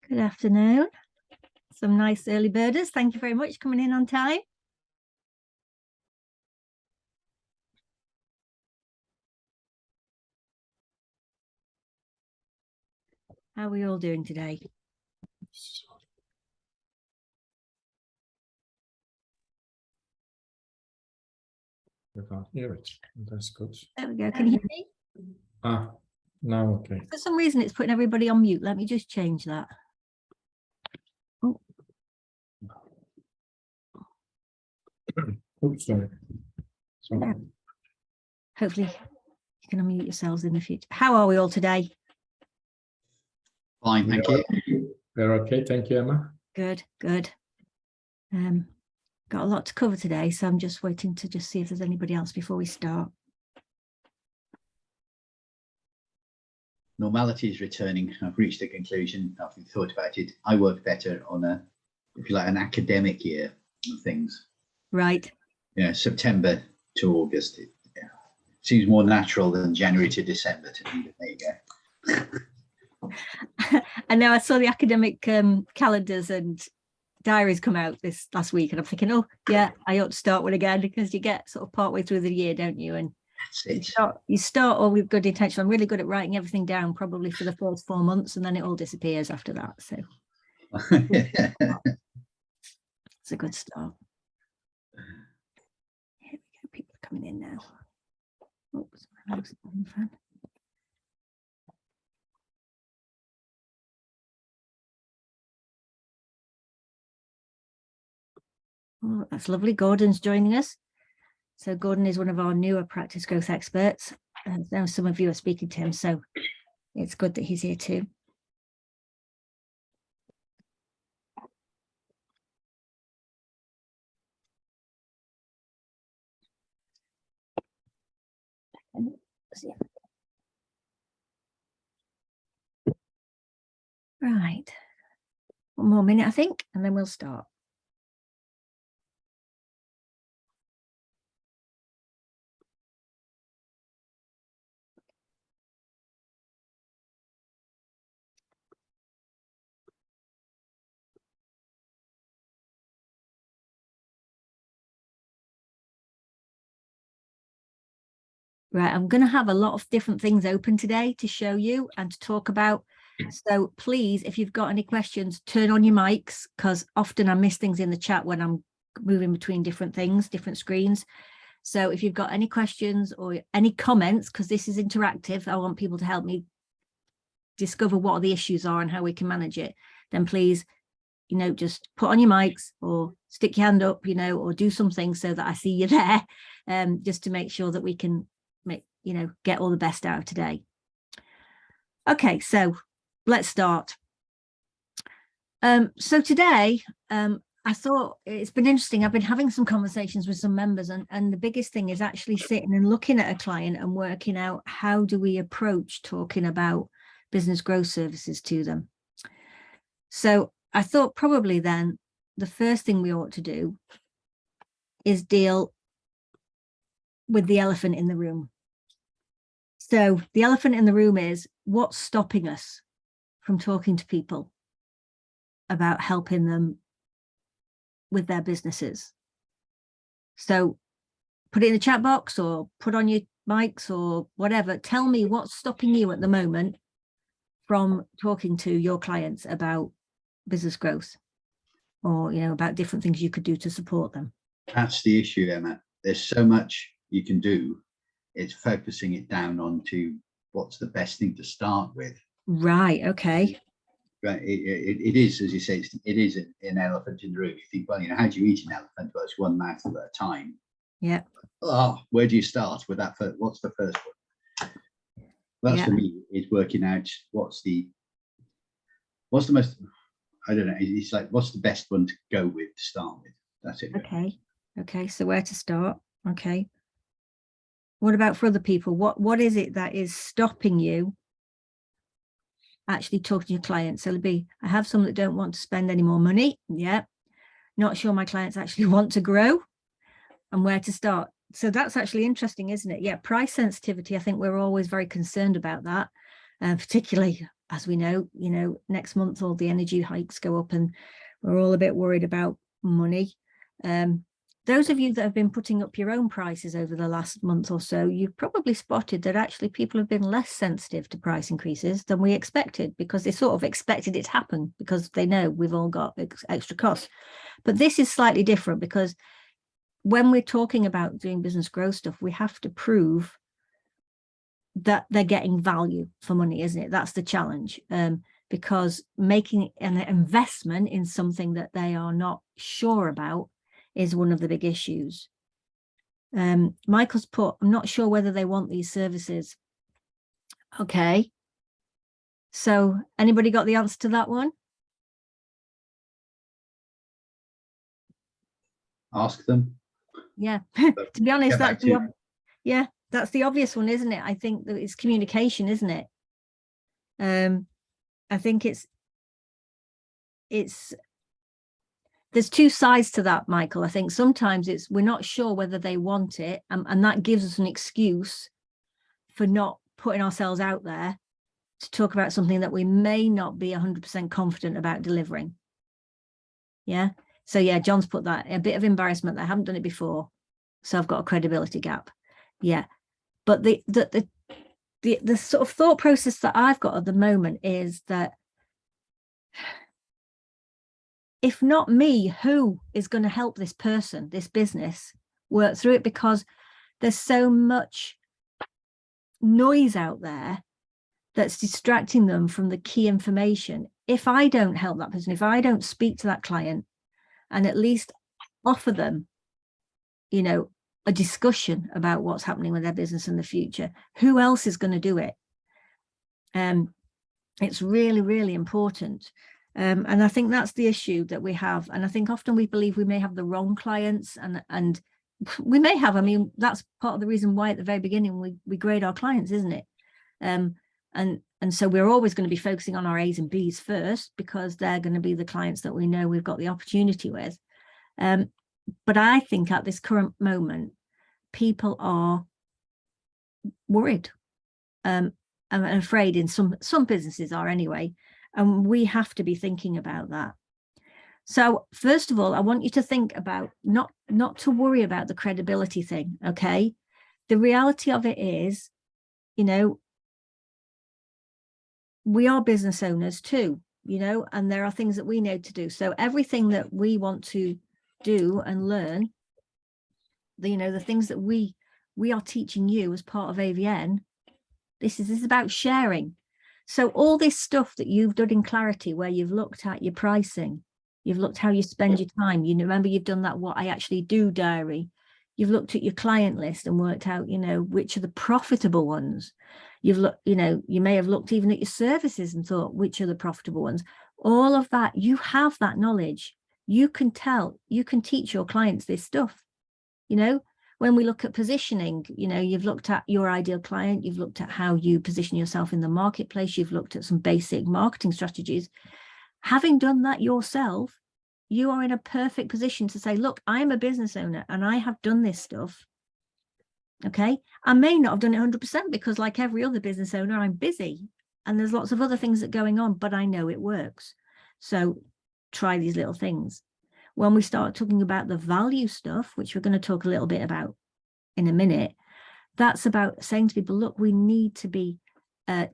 Good afternoon. Some nice early birders. Thank you very much for coming in on time. How are we all doing today? You can't hear it. That's good. There we go. Can you hear me? Ah, now okay. For some reason, it's putting everybody on mute. Let me just change that. Oh. Oops, sorry. Yeah. Hopefully, you can unmute yourselves in the future. How are we all today? Fine, thank you. We're okay. Thank you, Emma. Good, good. Got a lot to cover today, so I'm just waiting to see if there's anybody else before we start. Normality is returning. I've reached a conclusion after thought about it. I work better on a, if you like, an academic year of things. Right. Yeah, September to August. It seems more natural than January to December to me. But there you go. And now I saw the academic calendars and diaries come out this last week, and I'm thinking, oh yeah, I ought to start one again, because you get sort of partway through the year, don't you? And you start all with good intention. I'm really good at writing everything down, probably for the first 4 months, and then it all disappears after that. So it's a good start. Here we go. People are coming in now. Oops, my mouse is on the fan. Oh, that's lovely. Gordon's joining us. So Gordon is one of our newer practice growth experts. And now some of you are speaking to him, so it's good that he's here too. Right. One more minute, I think, and then we'll start. Right, I'm going to have a lot of different things open today to show you and to talk about. So please, if you've got any questions, turn on your mics, because often I miss things in the chat when I'm moving between different things, different screens. So if you've got any questions or any comments, because this is interactive, I want people to help me discover what the issues are and how we can manage it, then please, just put on your mics or stick your hand up, or do something so that I see you there, just to make sure that we can get all the best out of today. Okay, so let's start. So today, I thought it's been interesting. I've been having some conversations with some members, and the biggest thing is actually sitting and looking at a client and working out how do we approach talking about business growth services to them. So I thought probably then the first thing we ought to do is deal with the elephant in the room. So the elephant in the room is, what's stopping us from talking to people about helping them with their businesses? So put it in the chat box or put on your mics or whatever. Tell me what's stopping you at the moment from talking to your clients about business growth, or, about different things you could do to support them. That's the issue, Emma. There's so much you can do. It's focusing it down onto what's the best thing to start with. Right. Okay. Right. It is, as you say, it is an elephant in the room. You think, well, how do you eat an elephant? Well, it's one mouthful at a time. Yeah. Oh, where do you start with that? What's the first one? Well, for me, is working out what's the most, I don't know. It's like, what's the best one to go with to start with? That's it. Okay. Okay. So where to start? Okay. What about for other people? What is it that is stopping you actually talking to your clients? So it'll be, I have some that don't want to spend any more money. Yeah. Not sure my clients actually want to grow, and where to start. So that's actually interesting, isn't it? Yeah. Price sensitivity. I think we're always very concerned about that, particularly as we know, next month all the energy hikes go up and we're all a bit worried about money. Those of you that have been putting up your own prices over the last month or so, you've probably spotted that actually people have been less sensitive to price increases than we expected, because they sort of expected it to happen because they know we've all got extra costs. But this is slightly different, because when we're talking about doing business growth stuff, we have to prove that they're getting value for money, isn't it? That's the challenge. Because making an investment in something that they are not sure about is one of the big issues. Michael's put, I'm not sure whether they want these services. Okay. So anybody got the answer to that one? Ask them. Yeah. To be honest, Get back that's to yeah, that's the obvious one, isn't it? I think that it's communication, isn't it? I think there's two sides to that, Michael. I think sometimes we're not sure whether they want it, and that gives us an excuse for not putting ourselves out there to talk about something that we may not be 100% confident about delivering. Yeah. So yeah, John's put that, a bit of embarrassment. I haven't done it before, so I've got a credibility gap. Yeah. But the sort of thought process that I've got at the moment is that if not me, who is going to help this person, this business, work through it? Because there's so much noise out there that's distracting them from the key information. If I don't help that person, if I don't speak to that client and at least offer them, a discussion about what's happening with their business in the future, who else is going to do it? It's really, really important. And I think that's the issue that we have. And I think often we believe we may have the wrong clients, and we may have. I mean, that's part of the reason why at the very beginning we grade our clients, isn't it? And so we're always going to be focusing on our A's and B's first, because they're going to be the clients that we know we've got the opportunity with. But I think at this current moment, people are worried. I'm afraid in some businesses are anyway. And we have to be thinking about that. So first of all, I want you to think about not to worry about the credibility thing. Okay. The reality of it is, we are business owners too, and there are things that we need to do. So everything that we want to do and learn, the things that we are teaching you as part of AVN, this is about sharing. So all this stuff that you've done in Clarity, where you've looked at your pricing, you've looked how you spend your time, remember you've done that what I actually do diary, you've looked at your client list and worked out, which are the profitable ones. You've looked, you may have looked even at your services and thought, which are the profitable ones. All of that, you have that knowledge. You can teach your clients this stuff. When we look at positioning, you've looked at your ideal client, you've looked at how you position yourself in the marketplace, you've looked at some basic marketing strategies. Having done that yourself, you are in a perfect position to say, look, I'm a business owner and I have done this stuff. Okay. I may not have done it 100% because like every other business owner, I'm busy and there's lots of other things that are going on, but I know it works. So try these little things. When we start talking about the value stuff, which we're going to talk a little bit about in a minute, that's about saying to people, look, we need to be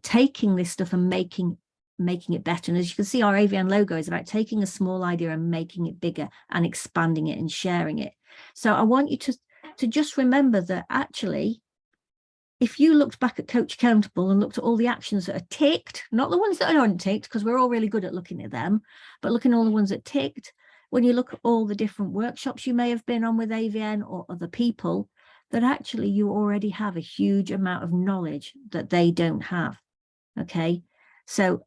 taking this stuff and making it better. And as you can see, our AVN logo is about taking a small idea and making it bigger and expanding it and sharing it. So I want you to just remember that actually, if you looked back at Coach Accountable and looked at all the actions that are ticked, not the ones that aren't ticked, because we're all really good at looking at them, but looking at all the ones that ticked, when you look at all the different workshops you may have been on with AVN or other people, that actually you already have a huge amount of knowledge that they don't have. Okay, so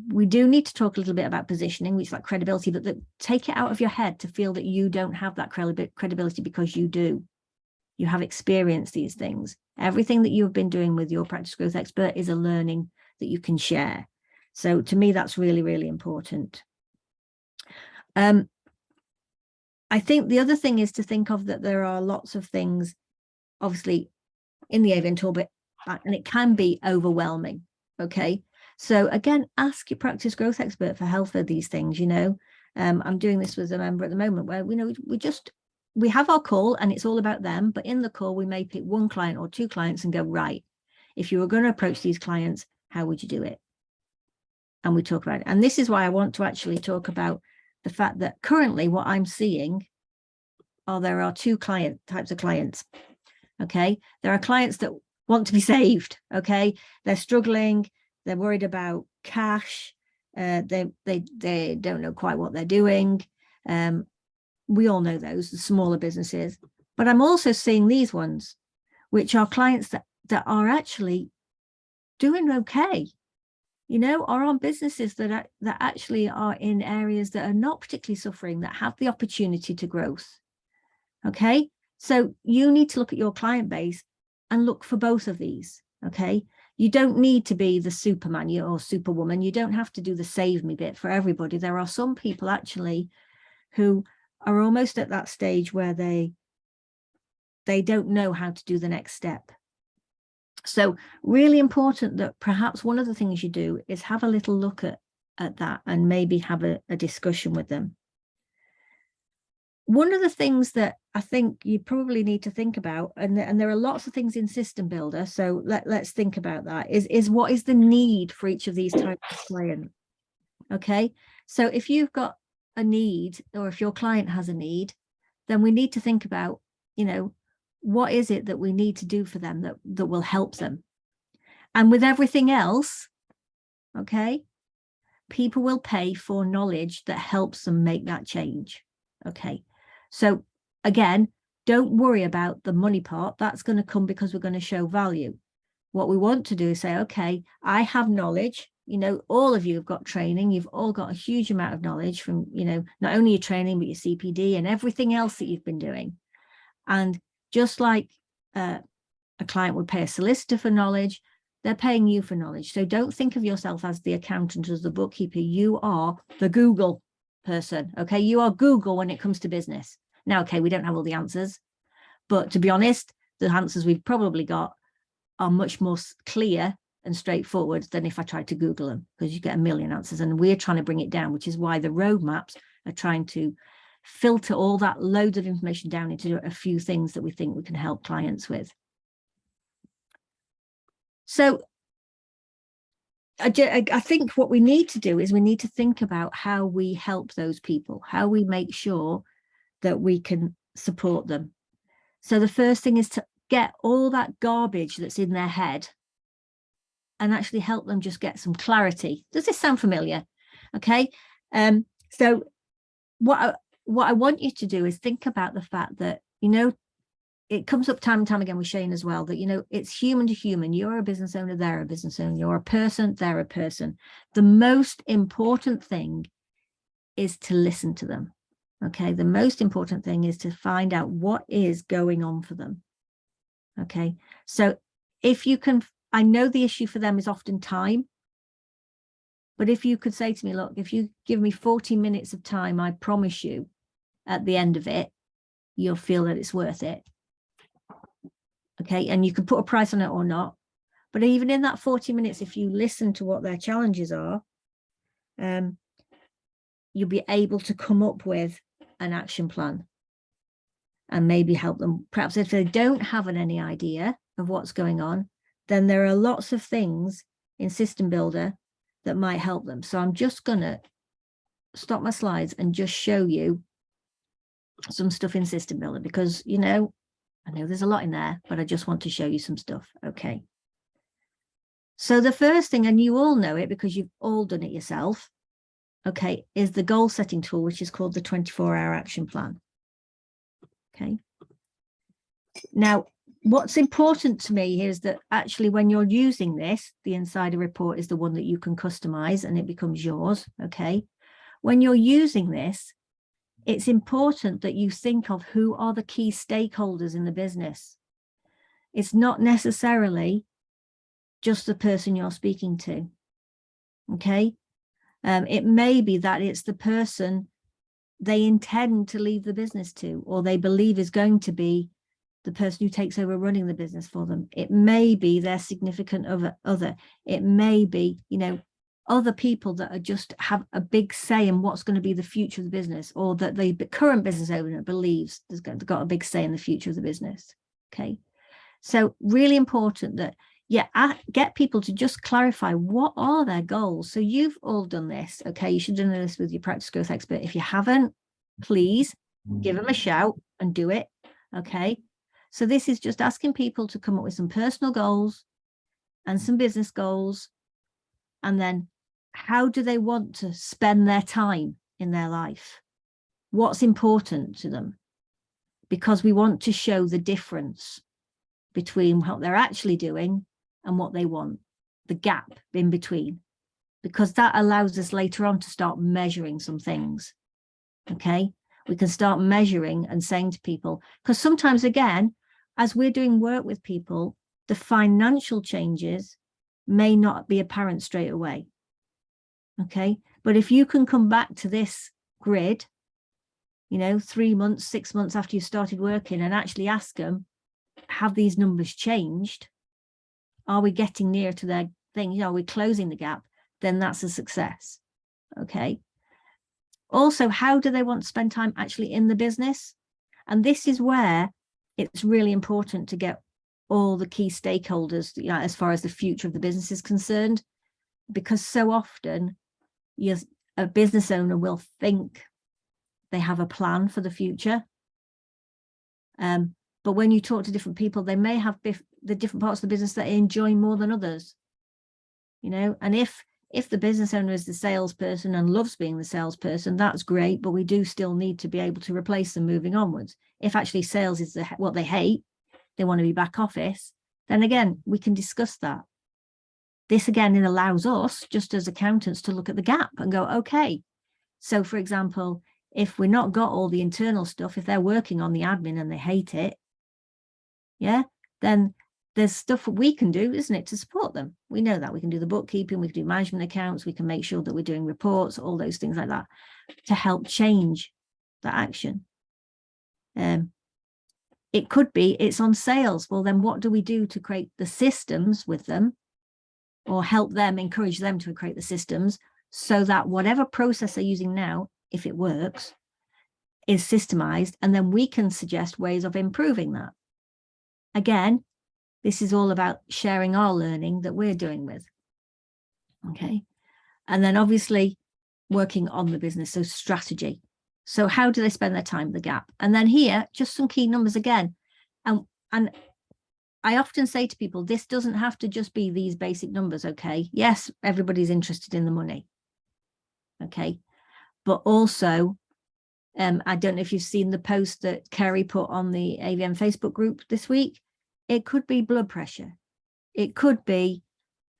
we do need to talk a little bit about positioning, which is like credibility, but take it out of your head to feel that you don't have that credibility, because you do. You have experienced these things. Everything that you've been doing with your Practice Growth Expert is a learning that you can share. So to me, that's really, really important. I think the other thing is to think of that there are lots of things, obviously, in the AVN toolkit, and it can be overwhelming. Okay, So again, ask your practice growth expert for help for these things. I'm doing this with a member at the moment where we have our call and it's all about them, but in the call we may pick one client or two clients and go, right, if you were going to approach these clients, how would you do it? And we talk about it. And this is why I want to actually talk about the fact that currently what I'm seeing there are two types of clients. Okay, there are clients that want to be saved. Okay, they're struggling, they're worried about cash, they don't know quite what they're doing. We all know those, the smaller businesses. But I'm also seeing these ones, which are clients that are actually doing okay, are on businesses that actually are in areas that are not particularly suffering, that have the opportunity to growth. Okay, so you need to look at your client base and look for both of these. Okay, you don't need to be the Superman or Superwoman. You don't have to do the save me bit for everybody. There are some people actually who are almost at that stage where they don't know how to do the next step. So really important that perhaps one of the things you do is have a little look at that and maybe have a discussion with them. One of the things that I think you probably need to think about, and there are lots of things in System Builder, so let's think about that, is what is the need for each of these types of client? Okay, so if you've got a need, or if your client has a need, then we need to think about, what is it that we need to do for them that will help them? And with everything else, okay, people will pay for knowledge that helps them make that change. Okay, so again, don't worry about the money part. That's going to come because we're going to show value. What we want to do is say, okay, I have knowledge. All of you have got training. You've all got a huge amount of knowledge from, not only your training, but your CPD and everything else that you've been doing. And just like a client would pay a solicitor for knowledge, they're paying you for knowledge. So don't think of yourself as the accountant, as the bookkeeper. You are the Google person. Okay, you are Google when it comes to business. Now, okay, we don't have all the answers, but to be honest, the answers we've probably got are much more clear and straightforward than if I tried to Google them, because you get a million answers, and we're trying to bring it down, which is why the roadmaps are trying to filter all that loads of information down into a few things that we think we can help clients with. So I think what we need to do is we need to think about how we help those people, how we make sure that we can support them. So the first thing is to get all that garbage that's in their head and actually help them just get some clarity. Does this sound familiar? Okay. So what I want you to do is think about the fact that, it comes up time and time again with Shane as well, that, it's human to human. You're a business owner, they're a business owner. You're a person, they're a person. The most important thing is to listen to them. Okay. The most important thing is to find out what is going on for them. Okay. So if you can, I know the issue for them is often time, but if you could say to me, look, if you give me 40 minutes of time, I promise you at the end of it, you'll feel that it's worth it. Okay. And you can put a price on it or not. But even in that 40 minutes, if you listen to what their challenges are, you'll be able to come up with an action plan and maybe help them. Perhaps if they don't have any idea of what's going on, then there are lots of things in System Builder that might help them. So I'm just going to stop my slides and just show you some stuff in System Builder, because, I know there's a lot in there, but I just want to show you some stuff. Okay. So the first thing, and you all know it because you've all done it yourself, okay, is the goal setting tool, which is called the 24-hour action plan. Okay. Now, what's important to me is that actually when you're using this, the insider report is the one that you can customize and it becomes yours. Okay. When you're using this, it's important that you think of who are the key stakeholders in the business. It's not necessarily just the person you're speaking to. Okay. It may be that it's the person they intend to leave the business to, or they believe is going to be the person who takes over running the business for them. It may be their significant other. It may be, you know, other people that are just have a big say in what's going to be the future of the business, or that the current business owner believes they've got a big say in the future of the business. Okay. So really important that, yeah, get people to just clarify what are their goals. So you've all done this. Okay. You should have done this with your practice growth expert. If you haven't, please give them a shout and do it. Okay. So this is just asking people to come up with some personal goals and some business goals. And then how do they want to spend their time in their life? What's important to them? Because we want to show the difference between what they're actually doing and what they want, the gap in between, because that allows us later on to start measuring some things. Okay, we can start measuring and saying to people, because sometimes, again, as we're doing work with people, the financial changes may not be apparent straight away. Okay, but if you can come back to this grid, you know, 3 months, 6 months after you started working, and actually ask them, have these numbers changed? Are we getting near to their thing? You know, are we closing the gap? Then that's a success. Okay. Also, how do they want to spend time actually in the business? And this is where it's really important to get all the key stakeholders, you know, as far as the future of the business is concerned, because so often a business owner will think they have a plan for the future. But when you talk to different people, they may have the different parts of the business that they enjoy more than others, you know. And if the business owner is the salesperson and loves being the salesperson, that's great, but we do still need to be able to replace them moving onwards. If actually sales is what they hate, they want to be back office, then again, we can discuss that. This again, it allows us, just as accountants, to look at the gap and go, okay, so for example, if we're not got all the internal stuff, if they're working on the admin and they hate it, yeah, then there's stuff we can do, isn't it, to support them. We know that we can do the bookkeeping, we can do management accounts, we can make sure that we're doing reports, all those things like that, to help change that action. It could be it's on sales. Well, then what do we do to create the systems with them, or help them, encourage them to create the systems, so that whatever process they're using now, if it works, is systemized, and then we can suggest ways of improving that. Again, this is all about sharing our learning that we're doing with. Okay. And then obviously working on the business, so strategy. So how do they spend their time, the gap? And then here, just some key numbers again. And I often say to people, this doesn't have to just be these basic numbers. Okay. Yes, everybody's interested in the money. Okay. But also, I don't know if you've seen the post that Kerry put on the AVM Facebook group this week. It could be blood pressure. It could be,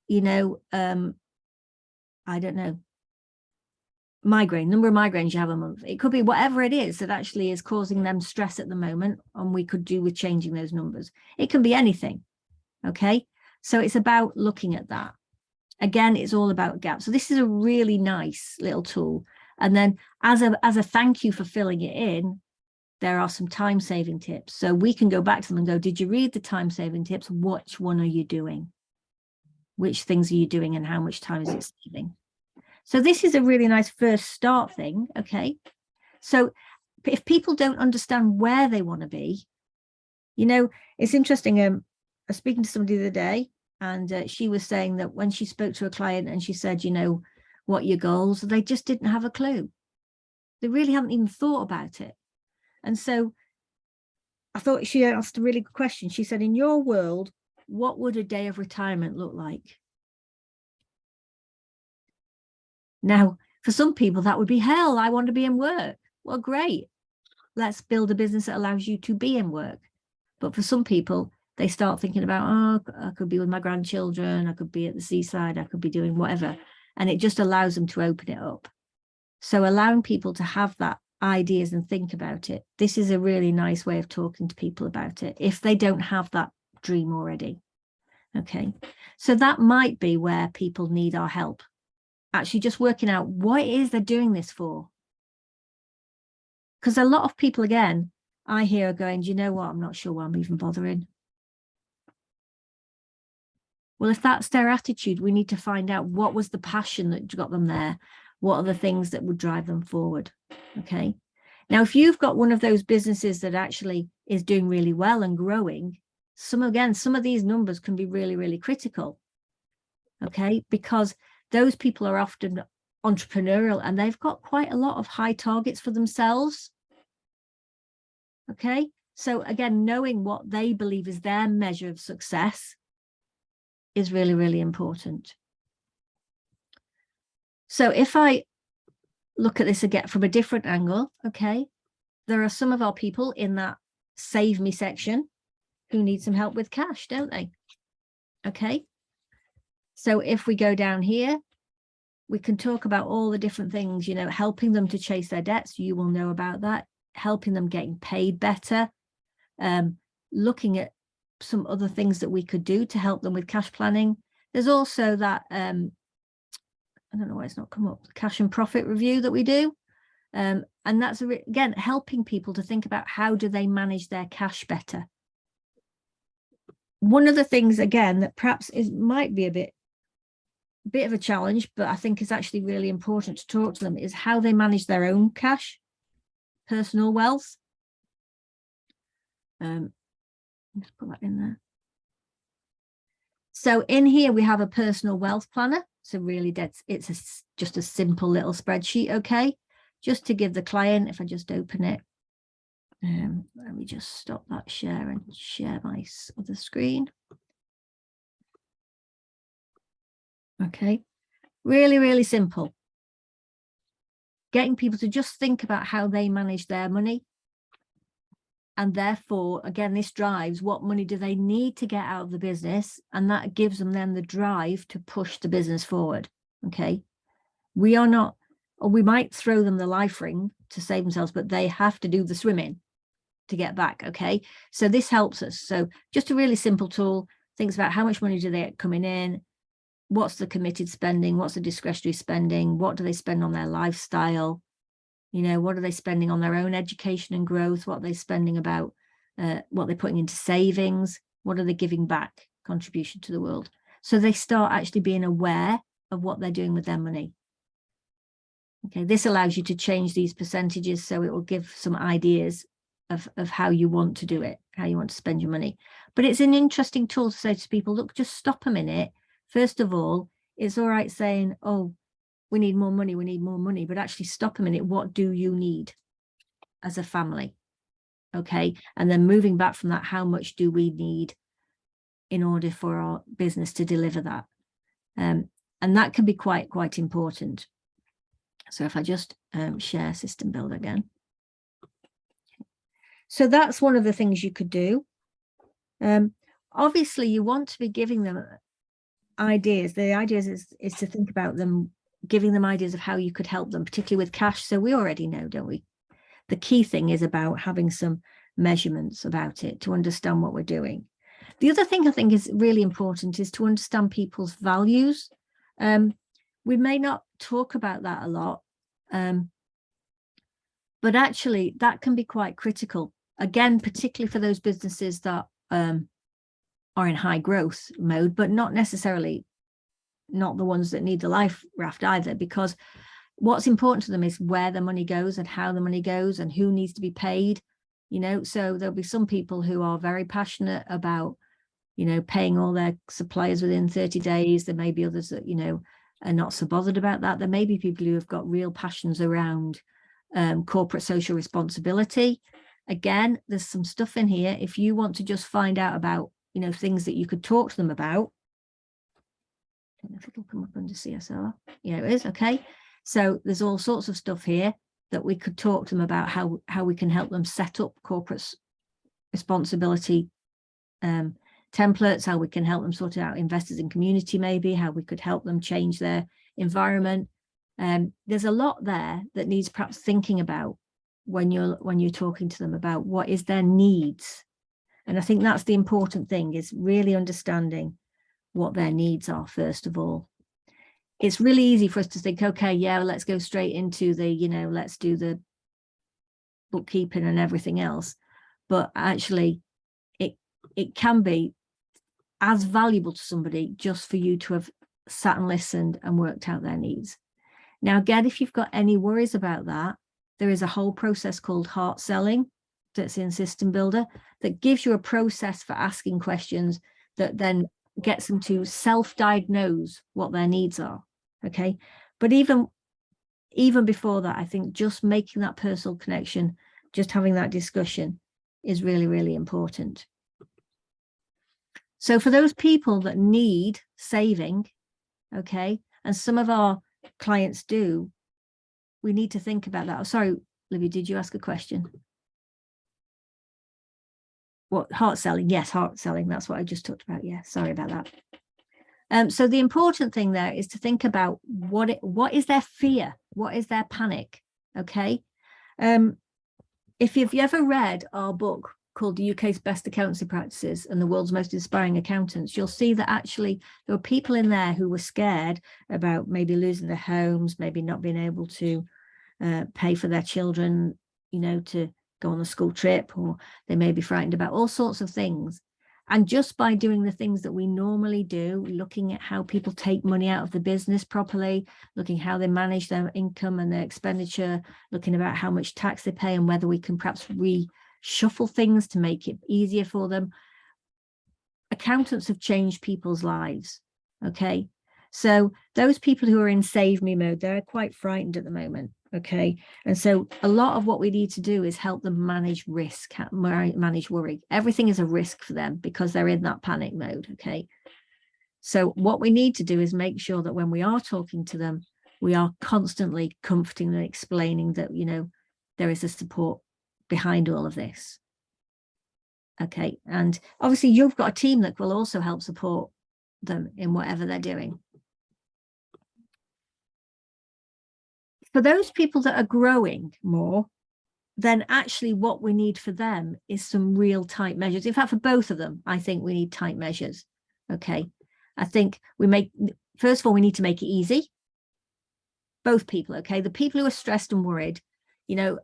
you know, I don't know, migraine, number of migraines you have a month. It could be whatever it is that actually is causing them stress at the moment, and we could do with changing those numbers. It can be anything. Okay. So it's about looking at that. Again, it's all about gaps. So this is a really nice little tool. And then as a thank you for filling it in, there are some time-saving tips. So we can go back to them and go, did you read the time-saving tips? Which one are you doing? Which things are you doing, and how much time is it saving? So this is a really nice first start thing. Okay. So if people don't understand where they want to be, you know, it's interesting. I was speaking to somebody the other day, and she was saying that when she spoke to a client and she said, you know, what are your goals? They just didn't have a clue. They really haven't even thought about it. And so I thought she asked a really good question. She said, in your world, what would a day of retirement look like? Now, for some people, that would be hell. I want to be in work. Well, great. Let's build a business that allows you to be in work. But for some people, they start thinking about, oh, I could be with my grandchildren. I could be at the seaside. I could be doing whatever. And it just allows them to open it up. So allowing people to have that ideas and think about it. This is a really nice way of talking to people about it if they don't have that dream already. Okay. So that might be where people need our help. Actually just working out what it is they're doing this for. Because a lot of people, again, I hear are going, do you know what? I'm not sure why I'm even bothering. Well, if that's their attitude, we need to find out what was the passion that got them there. What are the things that would drive them forward? Okay. Now, if you've got one of those businesses that actually is doing really well and growing, some of these numbers can be really, really critical. Okay, because those people are often entrepreneurial and they've got quite a lot of high targets for themselves. Okay, so again, knowing what they believe is their measure of success is really, really important. So if I look at this again from a different angle, okay, there are some of our people in that save me section who need some help with cash, don't they? Okay, so if we go down here, we can talk about all the different things, you know, helping them to chase their debts. You will know about that, helping them getting paid better, looking at some other things that we could do to help them with cash planning. There's also that, I don't know why it's not come up, the cash and profit review that we do. And that's, again, helping people to think about how do they manage their cash better. One of the things, again, that perhaps might be a bit of a challenge, but I think is actually really important to talk to them is how they manage their own cash, personal wealth. Let's put that in there. So in here we have a personal wealth planner. So really it's just a simple little spreadsheet. Okay, just to give the client, if I just open it, let me just stop that share and share my other screen. Okay, really, really simple. Getting people to just think about how they manage their money. And therefore, again, this drives what money do they need to get out of the business. And that gives them then the drive to push the business forward. Okay, we are not, or we might throw them the life ring to save themselves, but they have to do the swimming to get back. Okay, so this helps us. So just a really simple tool, thinks about how much money do they get coming in, what's the committed spending, what's the discretionary spending, what do they spend on their lifestyle, you know, what are they spending on their own education and growth, what are they spending about, what they're putting into savings, what are they giving back, contribution to the world. So they start actually being aware of what they're doing with their money. Okay, this allows you to change these percentages, so it will give some ideas of how you want to do it, how you want to spend your money. But it's an interesting tool to say to people, look, just stop a minute. First of all, it's all right saying, oh, we need more money, but actually stop a minute. What do you need as a family? Okay, and then moving back from that, how much do we need in order for our business to deliver that? And that can be quite important. So if I just share System Builder again. So that's one of the things you could do. Obviously, you want to be giving them ideas. The ideas is to think about them, giving them ideas of how you could help them, particularly with cash. So we already know, don't we? The key thing is about having some measurements about it to understand what we're doing. The other thing I think is really important is to understand people's values. We may not talk about that a lot, but actually that can be quite critical. Again, particularly for those businesses that are in high growth mode, but not necessarily not the ones that need the life raft either, because what's important to them is where the money goes and how the money goes and who needs to be paid, you know. So there'll be some people who are very passionate about, you know, paying all their suppliers within 30 days. There may be others that, you know, are not so bothered about that. There may be people who have got real passions around corporate social responsibility. Again, there's some stuff in here. If you want to just find out about, you know, things that you could talk to them about. I don't know if it'll come up under CSR. Yeah, it is. Okay. So there's all sorts of stuff here that we could talk to them about, how we can help them set up corporate responsibility templates, how we can help them sort out investors in community, maybe how we could help them change their environment. There's a lot there that needs perhaps thinking about when you're talking to them about what is their needs. And I think that's the important thing, is really understanding what their needs are first of all. It's really easy for us to think, okay, yeah, let's go straight into the, you know, let's do the bookkeeping and everything else. but actually it can be as valuable to somebody just for you to have sat and listened and worked out their needs. Now, again, if you've got any worries about that, there is a whole process called heart selling that's in System Builder that gives you a process for asking questions that then gets them to self-diagnose what their needs are. Okay, but even before that, I think just making that personal connection, just having that discussion is really, really important. So for those people that need saving, okay, and some of our clients do, we need to think about that. Oh, sorry, Livia, did you ask a question? What, heart selling? Yes, heart selling. That's what I just talked about. Yeah, sorry about that. So the important thing there is to think about what is their fear? What is their panic? Okay. If you've ever read our book called The UK's Best Accountancy Practices and the World's Most Inspiring Accountants, you'll see that actually there were people in there who were scared about maybe losing their homes, maybe not being able to pay for their children, you know, to go on a school trip, or they may be frightened about all sorts of things. And just by doing the things that we normally do, looking at how people take money out of the business properly, looking how they manage their income and their expenditure, looking about how much tax they pay and whether we can perhaps reshuffle things to make it easier for them. Accountants have changed people's lives. Okay. So those people who are in save me mode, they're quite frightened at the moment. Okay. And so a lot of what we need to do is help them manage risk, manage worry. Everything is a risk for them because they're in that panic mode. Okay. So what we need to do is make sure that when we are talking to them, we are constantly comforting and explaining that, you know, there is a support behind all of this. Okay. And obviously you've got a team that will also help support them in whatever they're doing. For those people that are growing more, then actually what we need for them is some real tight measures. In fact, for both of them, I think we need tight measures. Okay. I think first of all, we need to make it easy. Both people. Okay. The people who are stressed and worried, you know,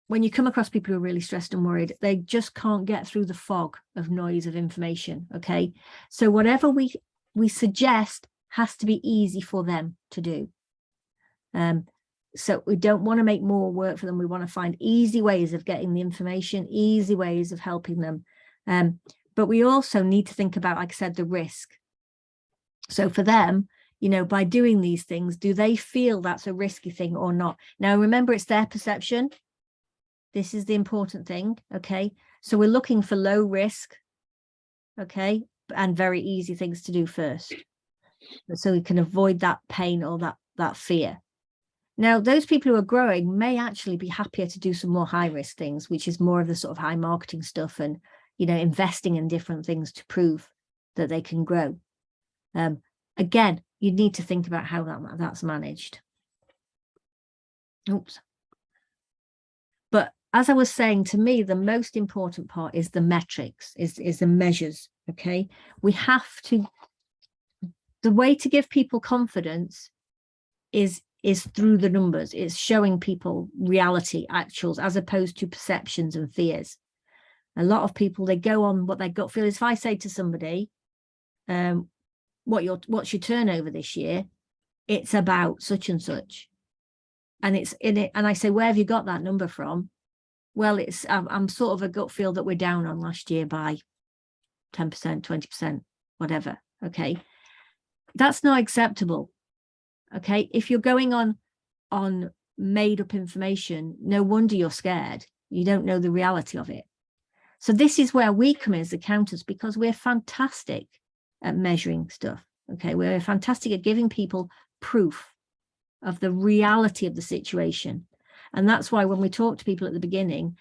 when you come across people who are really stressed and worried, they just can't get through the fog of noise of information. Okay. So whatever we suggest has to be easy for them to do. So we don't want to make more work for them. We want to find easy ways of getting the information, easy ways of helping them. But we also need to think about, like I said, the risk. So for them, you know, by doing these things, do they feel that's a risky thing or not? Now, remember, it's their perception. This is the important thing. Okay. So we're looking for low risk. Okay. And very easy things to do first. So we can avoid that pain or that fear. Now, those people who are growing may actually be happier to do some more high risk things, which is more of the sort of high marketing stuff and, you know, investing in different things to prove that they can grow. Again, you need to think about how that's managed. Oops. But as I was saying, to me, the most important part is the metrics, is the measures. Okay. We have to, the way to give people confidence is through the numbers. It's showing people reality, actuals, as opposed to perceptions and fears. A lot of people, they go on what their gut feel is. If I say to somebody, what's your turnover this year? It's about such and such. And it's in it. And I say, where have you got that number from? Well, I'm sort of a gut feel that we're down on last year by 10%, 20%, whatever. Okay. That's not acceptable. Okay, if you're going on made up information, no wonder you're scared. You don't know the reality of it. So this is where we come in as accountants, because we're fantastic at measuring stuff. Okay, we're fantastic at giving people proof of the reality of the situation. And that's why when we talk to people at the beginning,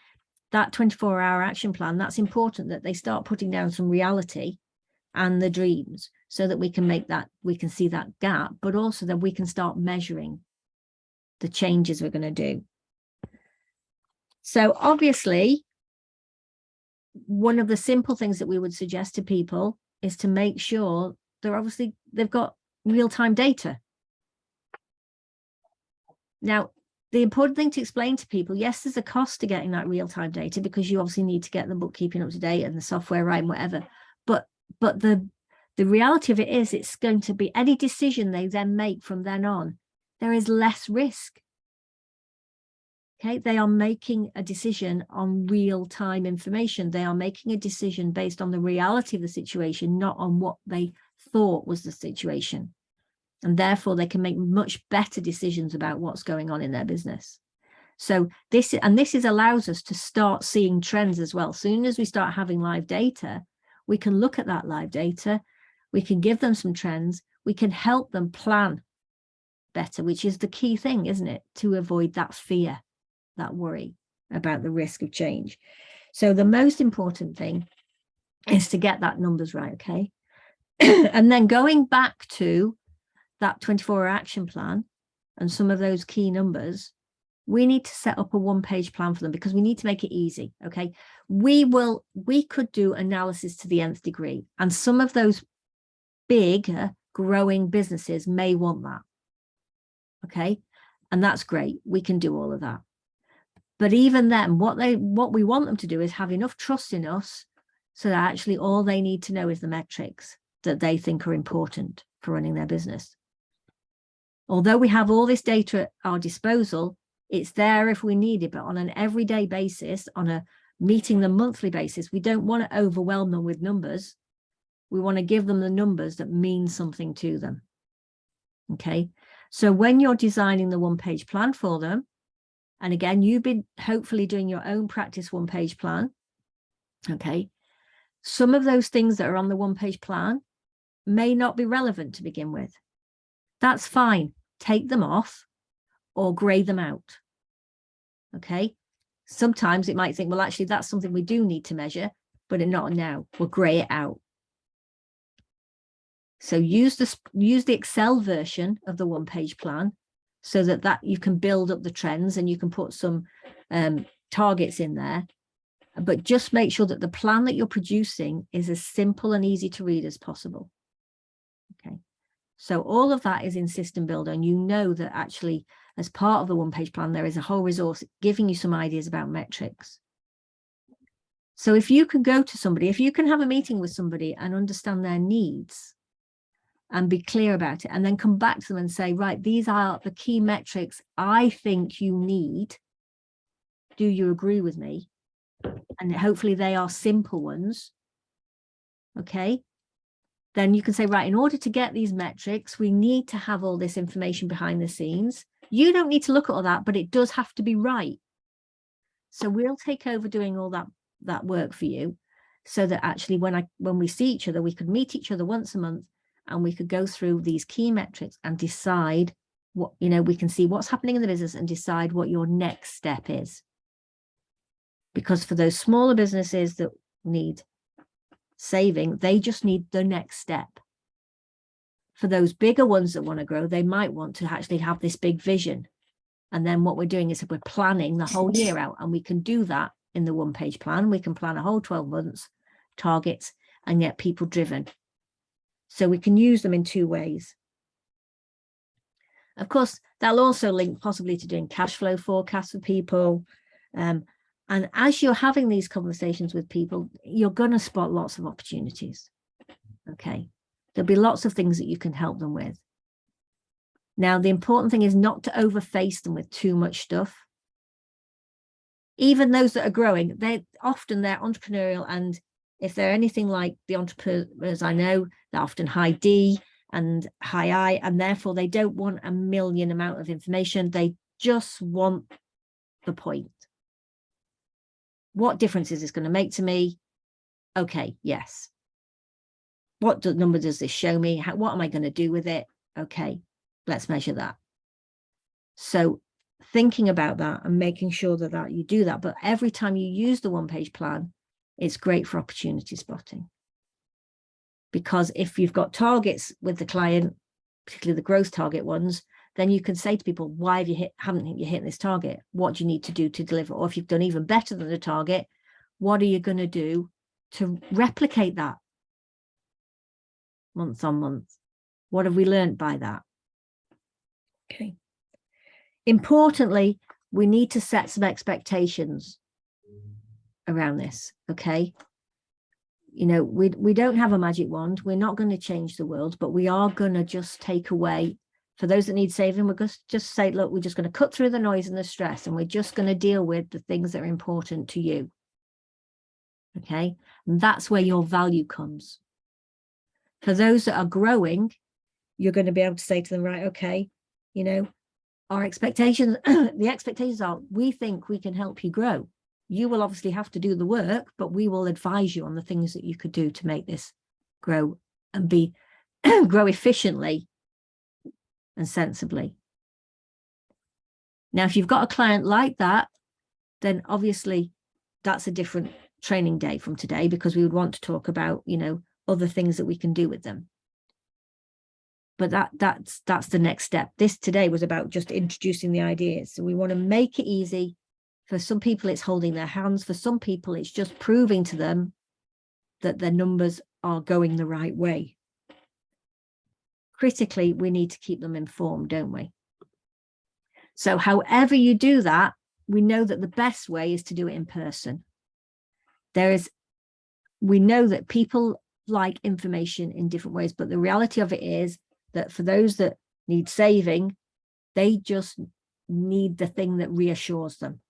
that 24-hour action plan, that's important that they start putting down some reality and the dreams, so that we can see that gap, but also that we can start measuring the changes we're going to do. So obviously, one of the simple things that we would suggest to people is to make sure they've got real-time data. Now, the important thing to explain to people, yes, there's a cost to getting that real-time data because you obviously need to get the bookkeeping up to date and the software right and whatever. But the reality of it is it's going to be any decision they then make from then on, there is less risk. Okay, they are making a decision on real-time information. They are making a decision based on the reality of the situation, not on what they thought was the situation. And therefore, they can make much better decisions about what's going on in their business. So this allows us to start seeing trends as well. As soon as we start having live data, we can look at that live data. We can give them some trends. We can help them plan better, which is the key thing, isn't it? To avoid that fear, that worry about the risk of change. So the most important thing is to get that numbers right, okay? And then going back to that 24-hour action plan and some of those key numbers, we need to set up a one-page plan for them because we need to make it easy, okay? We could do analysis to the nth degree, and some of those big growing businesses may want that, okay? And that's great. We can do all of that. But even then, what we want them to do is have enough trust in us so that actually all they need to know is the metrics that they think are important for running their business. Although we have all this data at our disposal, it's there if we need it, but on an everyday basis, on a meeting them monthly basis, we don't want to overwhelm them with numbers. We want to give them the numbers that mean something to them. Okay, so when you're designing the one-page plan for them, and again, you've been hopefully doing your own practice one-page plan, okay, some of those things that are on the one-page plan may not be relevant to begin with. That's fine. Take them off or grey them out. Okay. Sometimes it might think, well, actually, that's something we do need to measure, but not now. We'll grey it out. So use the Excel version of the one-page plan so that you can build up the trends and you can put some targets in there. But just make sure that the plan that you're producing is as simple and easy to read as possible. Okay. So all of that is in System Builder, and you know that actually as part of the one-page plan, there is a whole resource giving you some ideas about metrics. So if you can go to somebody, if you can have a meeting with somebody and understand their needs and be clear about it, and then come back to them and say, right, these are the key metrics I think you need. Do you agree with me? And hopefully they are simple ones. Okay. Then you can say, right, in order to get these metrics, we need to have all this information behind the scenes. You don't need to look at all that, but it does have to be right. So we'll take over doing all that work for you so that actually when we see each other, we could meet each other once a month and we could go through these key metrics and decide what, we can see what's happening in the business and decide what your next step is. Because for those smaller businesses that need saving, they just need the next step. For those bigger ones that want to grow, they might want to actually have this big vision. And then what we're doing is we're planning the whole year out, and we can do that in the one-page plan. We can plan a whole 12 months targets and get people driven. So we can use them in two ways. Of course, that'll also link possibly to doing cash flow forecasts for people. And as you're having these conversations with people, you're going to spot lots of opportunities. Okay. There'll be lots of things that you can help them with. Now, the important thing is not to overface them with too much stuff. Even those that are growing, they're entrepreneurial. And if they're anything like the entrepreneurs I know, they're often high D and high I, and therefore they don't want a million amount of information. They just want the point. What difference is this going to make to me? Okay, yes. What number does this show me? What am I going to do with it? Okay, let's measure that. So thinking about that and making sure that you do that. But every time you use the one-page plan, it's great for opportunity spotting. Because if you've got targets with the client, particularly the growth target ones, then you can say to people, why haven't you hit this target? What do you need to do to deliver? Or if you've done even better than the target, what are you going to do to replicate that month on month? What have we learned by that? Okay. importantly, we need to set some expectations around this. Okay. You know, we don't have a magic wand. We're not going to change the world, but we are going to just take away, for those that need saving, we're just say, look, we're just going to cut through the noise and the stress, and we're just going to deal with the things that are important to you. Okay. And that's where your value comes. For those that are growing, you're going to be able to say to them, right, okay, you know, our expectations, the expectations are, we think we can help you grow. You will obviously have to do the work, but we will advise you on the things that you could do to make this grow and be grow efficiently and sensibly. Now, if you've got a client like that, then obviously that's a different training day from today, because we would want to talk about, you know, other things that we can do with them. But that's the next step. This today was about just introducing the ideas. So we want to make it easy. For some people, it's holding their hands. For some people, it's just proving to them that their numbers are going the right way. Critically, we need to keep them informed, don't we? So however you do that, we know that the best way is to do it in person. We know that people like information in different ways, but the reality of it is that for those that need saving, they just need the thing that reassures them.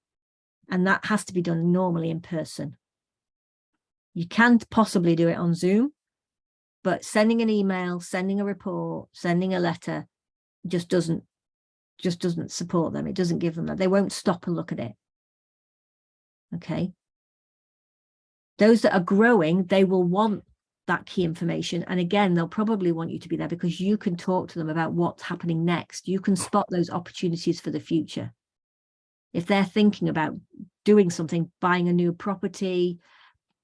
And that has to be done normally in person. You can't possibly do it on Zoom, but sending an email, sending a report, sending a letter just doesn't support them. It doesn't give them that. They won't stop and look at it. Okay. Those that are growing, they will want that key information. And again, they'll probably want you to be there because you can talk to them about what's happening next. You can spot those opportunities for the future. If they're thinking about doing something, buying a new property,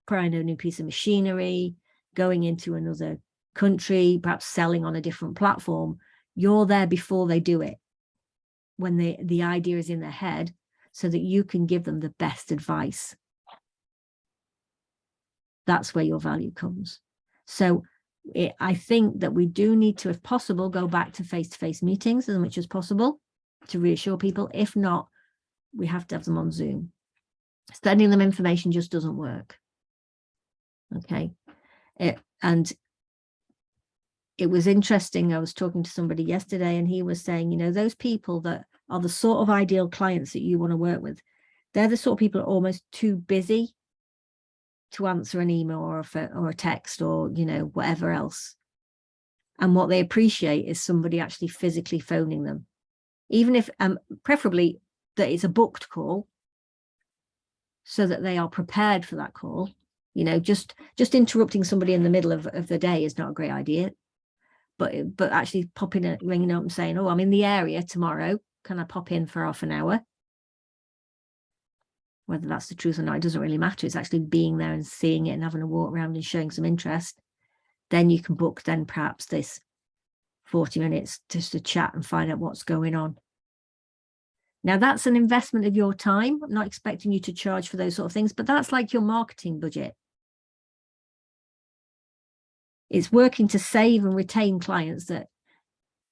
buying a new piece of machinery, going into another country, perhaps selling on a different platform, you're there before they do it, when the idea is in their head, so that you can give them the best advice. That's where your value comes. So I think that we do need to, if possible, go back to face-to-face meetings as much as possible to reassure people. If not, we have to have them on Zoom. Sending them information just doesn't work. Okay. And it was interesting. I was talking to somebody yesterday and he was saying, you know, those people that are the sort of ideal clients that you want to work with, they're the sort of people that are almost too busy to answer an email or a text or, you know, whatever else. And what they appreciate is somebody actually physically phoning them, even if preferably that it's a booked call, so that they are prepared for that call. You know, just interrupting somebody in the middle of the day is not a great idea. But actually ringing up and saying, oh, I'm in the area tomorrow. Can I pop in for half an hour? Whether that's the truth or not, it doesn't really matter. It's actually being there and seeing it and having a walk around and showing some interest. Then you can book then perhaps this 40 minutes just to chat and find out what's going on. Now, that's an investment of your time. I'm not expecting you to charge for those sort of things, but that's like your marketing budget. It's working to save and retain clients that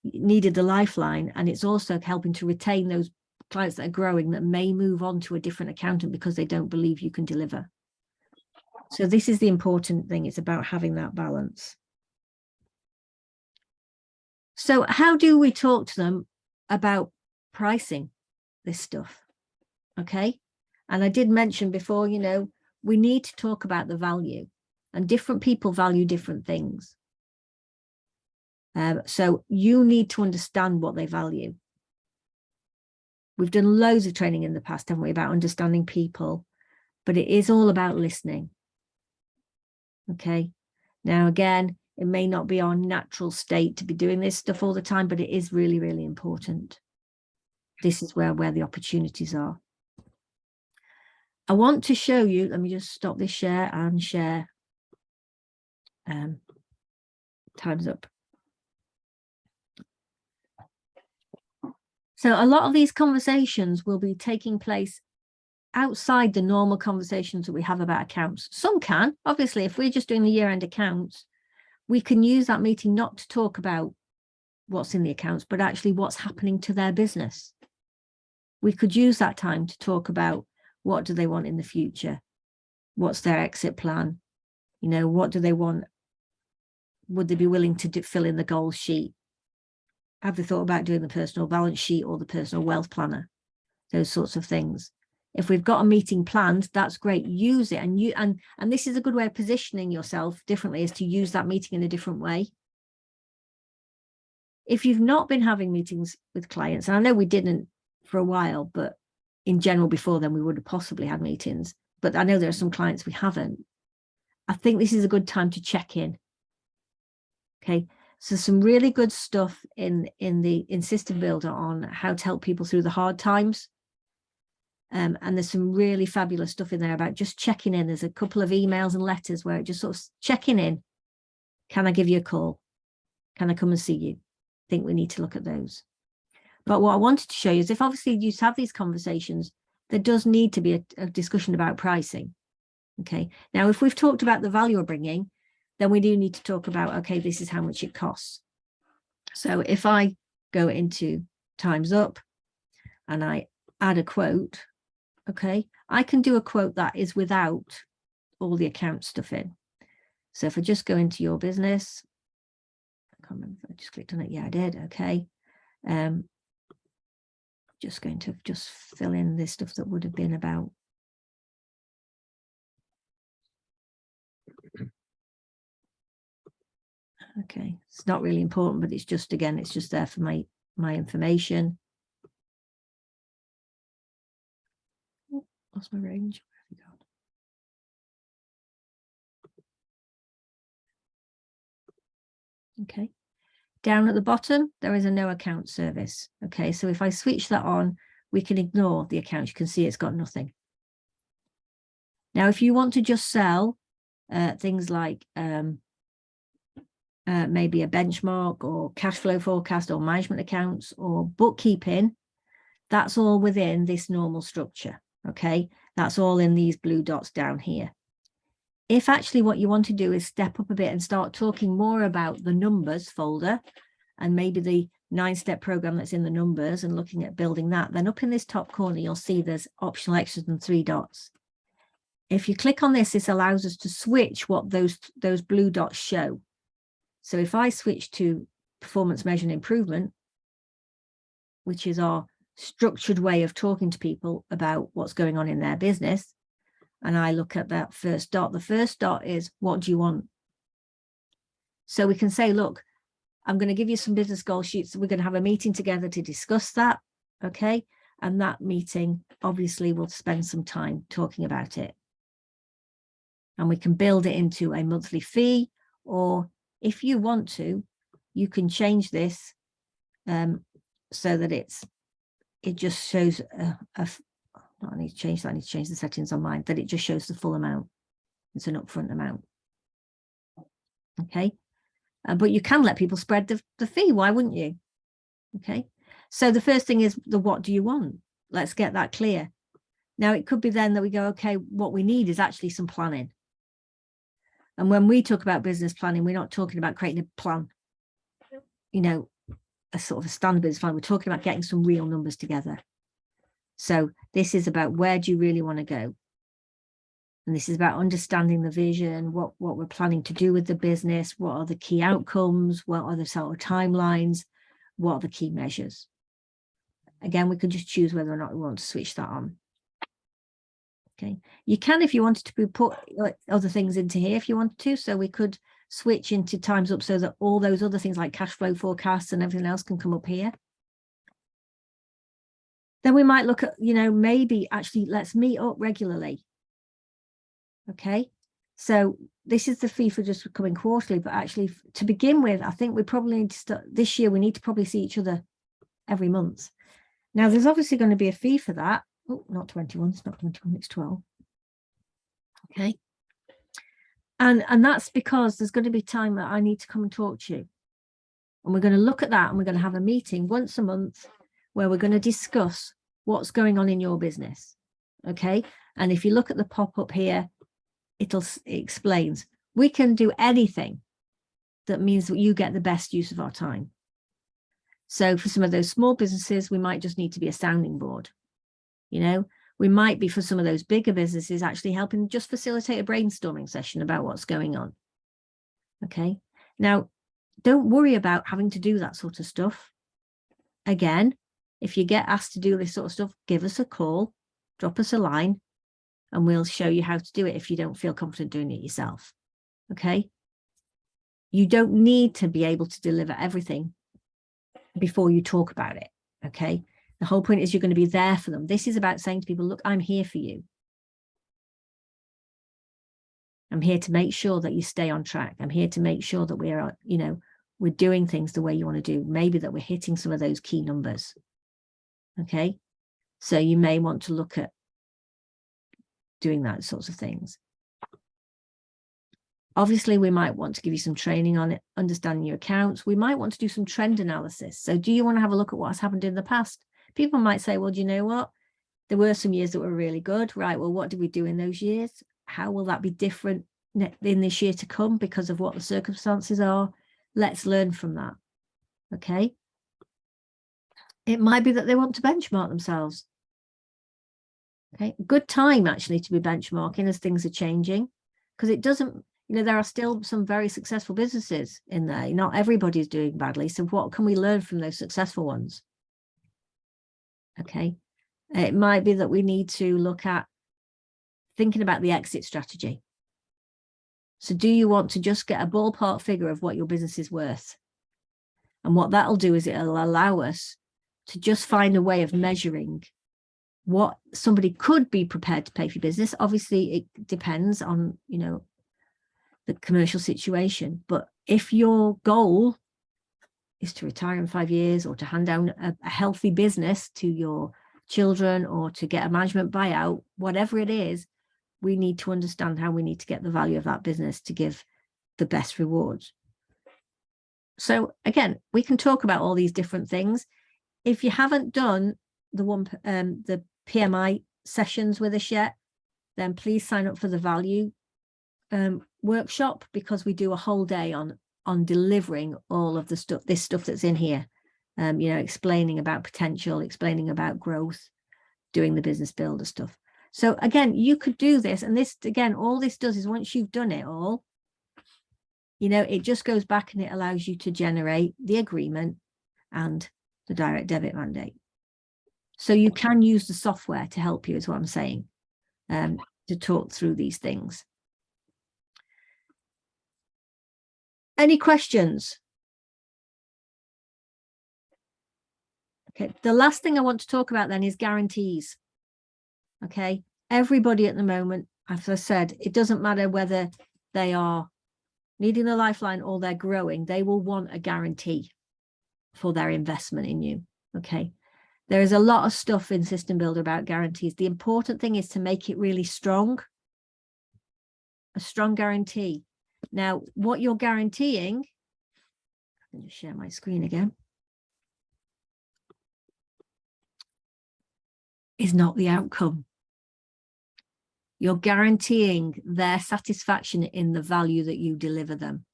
needed the lifeline. And it's also helping to retain those clients that are growing that may move on to a different accountant because they don't believe you can deliver. So this is the important thing. It's about having that balance. So how do we talk to them about pricing this stuff? Okay. And I did mention before, you know, we need to talk about the value, and different people value different things. So you need to understand what they value. We've done loads of training in the past, haven't we, about understanding people, but it is all about listening. Okay. Now, again, it may not be our natural state to be doing this stuff all the time, but it is really, really important. This is where the opportunities are. I want to show you, let me just stop this share and share. Time's up. So a lot of these conversations will be taking place outside the normal conversations that we have about accounts. Some can, obviously, if we're just doing the year-end accounts, we can use that meeting not to talk about what's in the accounts, but actually what's happening to their business. we could use that time to talk about what do they want in the future? What's their exit plan? You know, what do they want? Would they be willing to fill in the goal sheet? Have they thought about doing the personal balance sheet or the personal wealth planner? Those sorts of things. If we've got a meeting planned, that's great. Use it. And this is a good way of positioning yourself differently, is to use that meeting in a different way. If you've not been having meetings with clients, and I know we didn't for a while, but in general before then we would have possibly had meetings, but I know there are some clients we haven't. I think this is a good time to check in. Okay, so some really good stuff in System Builder on how to help people through the hard times. And there's some really fabulous stuff in there about just checking in. There's a couple of emails and letters where it just sort of checking in. Can I give you a call? Can I come and see you? I think we need to look at those. But what I wanted to show you is, if obviously you have these conversations, there does need to be a discussion about pricing. Okay, now if we've talked about the value we're bringing, then we do need to talk about, okay, this is how much it costs. So if I go into Time's Up and I add a quote, okay, I can do a quote that is without all the account stuff in. So if I just go into your business, I can't remember if I just clicked on it. Yeah, I did. Okay. Just going to just fill in this stuff that would have been about. Okay, it's not really important, but it's just, again, it's just there for my information. Oh, lost my range. Where have we gone? Okay, down at the bottom, there is a no account service. Okay, so if I switch that on, we can ignore the account. You can see it's got nothing. Now, if you want to just sell things like maybe a benchmark or cash flow forecast or management accounts or bookkeeping, that's all within this normal structure. Okay, that's all in these blue dots down here. If actually what you want to do is step up a bit and start talking more about the numbers folder and maybe the 9-step program that's in the numbers and looking at building that, then up in this top corner, you'll see there's optional extras and 3 dots. If you click on this, this allows us to switch what those blue dots show. So if I switch to performance measure and improvement, which is our structured way of talking to people about what's going on in their business, and I look at that first dot, the first dot is, what do you want? So we can say, look, I'm going to give you some business goal sheets. We're going to have a meeting together to discuss that. Okay. And that meeting, obviously, we'll spend some time talking about it. And we can build it into a monthly fee, or if you want to, you can change this so that it just shows I need to change that. I need to change the settings on mine, that it just shows the full amount. It's an upfront amount. Okay. But you can let people spread the fee. Why wouldn't you? Okay. So the first thing is the what do you want? Let's get that clear. Now, it could be then that we go, okay, what we need is actually some planning. And when we talk about business planning, we're not talking about creating a plan, you know, a sort of a standard business plan. We're talking about getting some real numbers together. So this is about, where do you really want to go? And this is about understanding the vision, what we're planning to do with the business, what are the key outcomes, what are the sort of timelines, what are the key measures. Again, we can just choose whether or not we want to switch that on. Okay, you can, if you wanted to put other things into here, if you wanted to. So we could switch into Time's Up so that all those other things like cash flow forecasts and everything else can come up here. Then we might look at, you know, maybe actually let's meet up regularly. Okay, so this is the fee for just coming quarterly, but actually to begin with, I think we probably need to start this year. We need to probably see each other every month. Now, there's obviously going to be a fee for that. Oh, not 21, it's not 21, it's 12. Okay. And that's because there's going to be time that I need to come and talk to you. And we're going to look at that, and we're going to have a meeting once a month where we're going to discuss what's going on in your business. Okay. And if you look at the pop-up here, it explains we can do anything that means that you get the best use of our time. So for some of those small businesses, we might just need to be a sounding board. You know, we might be, for some of those bigger businesses, actually helping just facilitate a brainstorming session about what's going on. Okay. Now, don't worry about having to do that sort of stuff. Again, if you get asked to do this sort of stuff, give us a call, drop us a line, and we'll show you how to do it if you don't feel confident doing it yourself. Okay. You don't need to be able to deliver everything before you talk about it. Okay. The whole point is you're going to be there for them. This is about saying to people, look, I'm here for you. I'm here to make sure that you stay on track. I'm here to make sure that we're, you know, we're doing things the way you want to do. Maybe that we're hitting some of those key numbers. Okay. So you may want to look at doing that sorts of things. Obviously, we might want to give you some training on it, understanding your accounts. We might want to do some trend analysis. So do you want to have a look at what's happened in the past? People might say, well, do you know what? There were some years that were really good, right? Well, what did we do in those years? How will that be different in this year to come because of what the circumstances are? Let's learn from that. Okay. It might be that they want to benchmark themselves. Okay. Good time actually to be benchmarking as things are changing, because it doesn't, you know, there are still some very successful businesses in there. Not everybody's doing badly. So what can we learn from those successful ones? Okay. It might be that we need to look at thinking about the exit strategy. So do you want to just get a ballpark figure of what your business is worth? And what that'll do is it'll allow us to just find a way of measuring what somebody could be prepared to pay for your business. Obviously, it depends on, you know, the commercial situation. But if your goal is to retire in 5 years, or to hand down a healthy business to your children, or to get a management buyout, whatever it is, we need to understand how we need to get the value of that business to give the best rewards. So again, we can talk about all these different things. If you haven't done the PMI sessions with us yet, then please sign up for the value workshop, because we do a whole day on delivering all of the stuff, this stuff that's in here. You know, explaining about potential, explaining about growth, doing the business builder stuff. So again, you could do this, and this, again, all this does is once you've done it all, you know, it just goes back and it allows you to generate the agreement and the direct debit mandate. So you can use the software to help you, is what I'm saying, to talk through these things. Any questions? Okay, the last thing I want to talk about then is guarantees. Okay, everybody at the moment, as I said, it doesn't matter whether they are needing a lifeline or they're growing, they will want a guarantee for their investment in you. Okay, there is a lot of stuff in System Builder about guarantees. The important thing is to make it really strong, a strong guarantee. Now, what you're guaranteeing, I can just share my screen again, is not the outcome. You're guaranteeing their satisfaction in the value that you deliver them,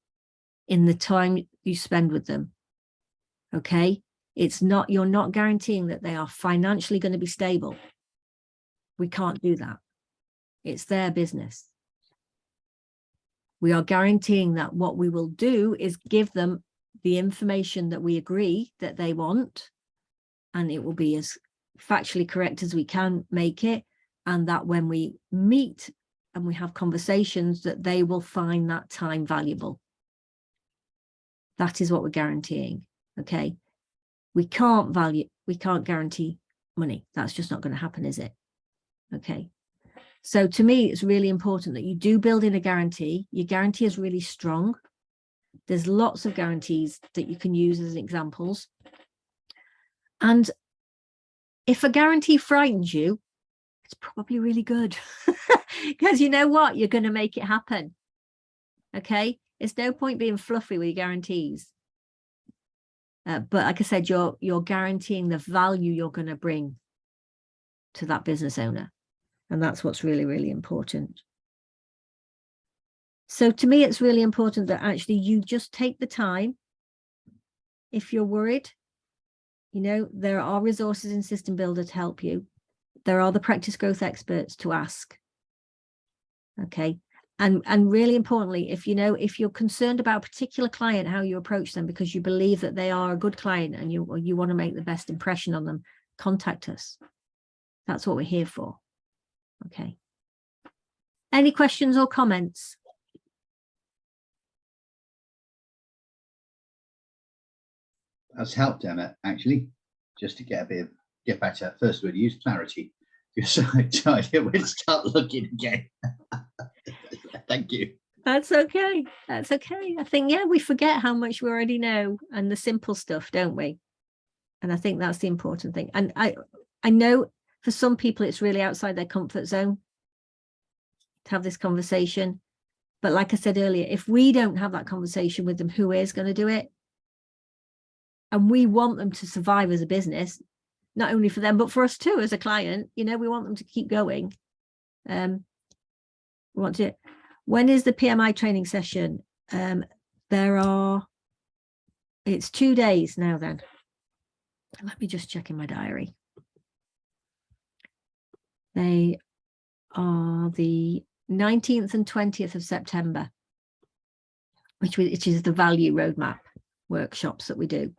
in the time you spend with them. Okay, it's not, you're not guaranteeing that they are financially going to be stable. We can't do that. It's their business. We are guaranteeing that what we will do is give them the information that we agree that they want, and it will be as factually correct as we can make it, and that when we meet and we have conversations, that they will find that time valuable. That is what we're guaranteeing. Okay, we can't guarantee money. That's just not going to happen, is it? Okay, so to me, it's really important that you do build in a guarantee. Your guarantee is really strong. There's lots of guarantees that you can use as examples. And if a guarantee frightens you, it's probably really good, because you know what? You're going to make it happen. Okay, it's no point being fluffy with your guarantees. But like I said, you're guaranteeing the value you're going to bring to that business owner. And that's what's really, really important. So to me, it's really important that actually you just take the time. If you're worried, you know, there are resources in System Builder to help you. there are the practice growth experts to ask. Okay. And really importantly, if you're concerned about a particular client, how you approach them because you believe that they are a good client and you want to make the best impression on them, contact us. That's what we're here for. Okay. Any questions or comments? That's helped, Emma, actually, just to get back to that first word you used, clarity. You're so excited, we'll start looking again. Thank you. That's okay. That's okay. I think, yeah, we forget how much we already know and the simple stuff, don't we? And I think that's the important thing. And I know for some people, it's really outside their comfort zone to have this conversation. But like I said earlier, if we don't have that conversation with them, who is going to do it? And we want them to survive as a business, not only for them, but for us too, as a client. We want them to keep going. We want to. When is the PMI training session? It's 2 days now then. Let me just check in my diary. They are the 19th and 20th of September, which is the value roadmap workshops that we do.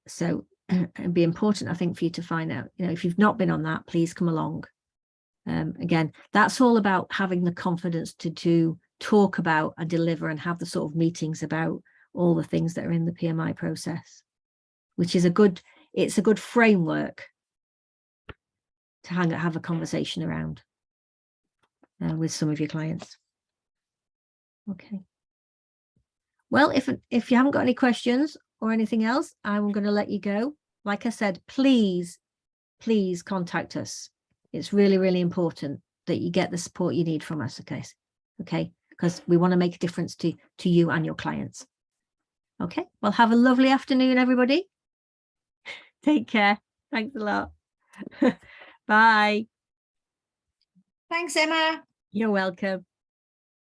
So it'd be important, I think, for you to find out, if you've not been on that, please come along. Again, that's all about having the confidence to talk about and deliver and have the sort of meetings about all the things that are in the PMI process, which is it's a good framework to have a conversation around with some of your clients. Okay. Well, if you haven't got any questions or anything else, I'm going to let you go. Like I said, please contact us. It's really, really important that you get the support you need from us, okay? Because we want to make a difference to you and your clients. Okay, well, have a lovely afternoon, everybody. Take care. Thanks a lot. Bye. Thanks, Emma. You're welcome.